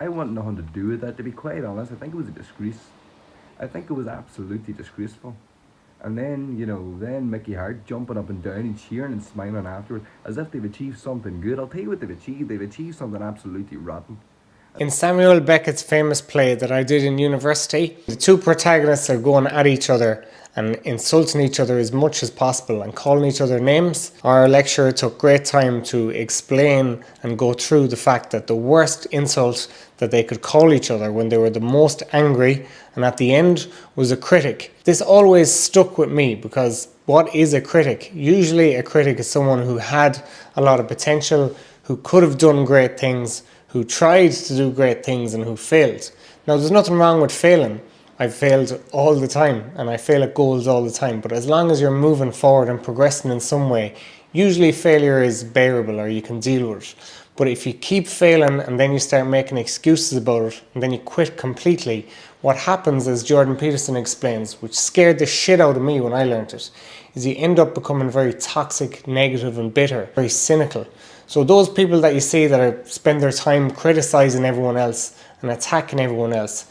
I want nothing to do with that, to be quite honest. I think it was a disgrace. I think it was absolutely disgraceful. And then, then Mickey Hart jumping up and down and cheering and smiling afterwards as if they've achieved something good. I'll tell you what they've achieved. They've achieved something absolutely rotten. In Samuel Beckett's famous play that I did in university, the two protagonists are going at each other and insulting each other as much as possible and calling each other names. Our lecturer took great time to explain and go through the fact that the worst insult that they could call each other when they were the most angry and at the end was a critic. This always stuck with me because what is a critic? Usually a critic is someone who had a lot of potential, who could have done great things, who tried to do great things and who failed. Now there's nothing wrong with failing. I've failed all the time and I fail at goals all the time, but as long as you're moving forward and progressing in some way, usually failure is bearable or you can deal with it. But if you keep failing and then you start making excuses about it and then you quit completely, what happens, as Jordan Peterson explains, which scared the shit out of me when I learned it, is you end up becoming very toxic, negative and bitter, very cynical. So those people that you see that spend their time criticizing everyone else and attacking everyone else,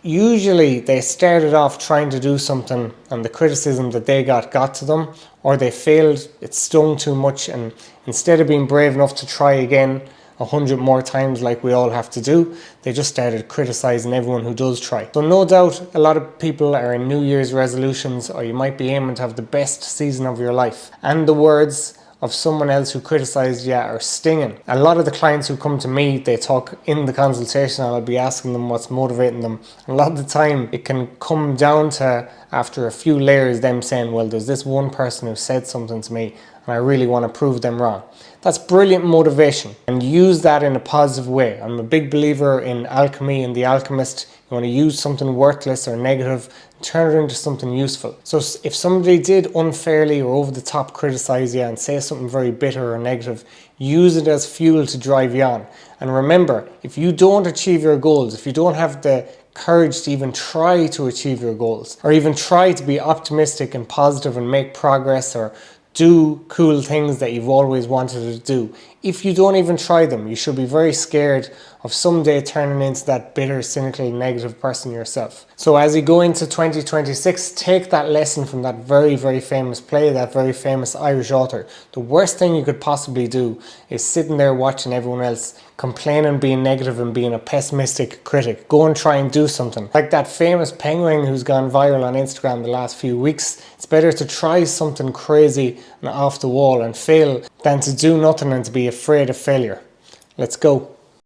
usually they started off trying to do something and the criticism that they got to them, or they failed, it stung too much, and instead of being brave enough to try again 100 more times like we all have to do, they just started criticizing everyone who does try. So no doubt a lot of people are in New Year's resolutions, or you might be aiming to have the best season of your life, and the words of someone else who criticized you are stinging. A lot of the clients who come to me, they talk in the consultation and I'll be asking them what's motivating them. A lot of the time it can come down to, after a few layers, them saying, well, there's this one person who said something to me and I really want to prove them wrong. That's brilliant motivation, and use that in a positive way. I'm a big believer in alchemy and the alchemist. You want to use something worthless or negative, turn it into something useful. So if somebody did unfairly or over the top criticize you and say something very bitter or negative, use it as fuel to drive you on. And remember, if you don't achieve your goals, if you don't have the courage to even try to achieve your goals, or even try to be optimistic and positive and make progress or do cool things that you've always wanted to do, if you don't even try them, you should be very scared of someday turning into that bitter, cynical, negative person yourself. So as you go into 2026, take that lesson from that very, very famous play, that very famous Irish author. The worst thing you could possibly do is sitting there watching everyone else complaining, being negative and being a pessimistic critic. Go and try and do something. Like that famous penguin who's gone viral on Instagram the last few weeks, it's better to try something crazy and off the wall and fail than to do nothing and to be afraid of failure. Let's go.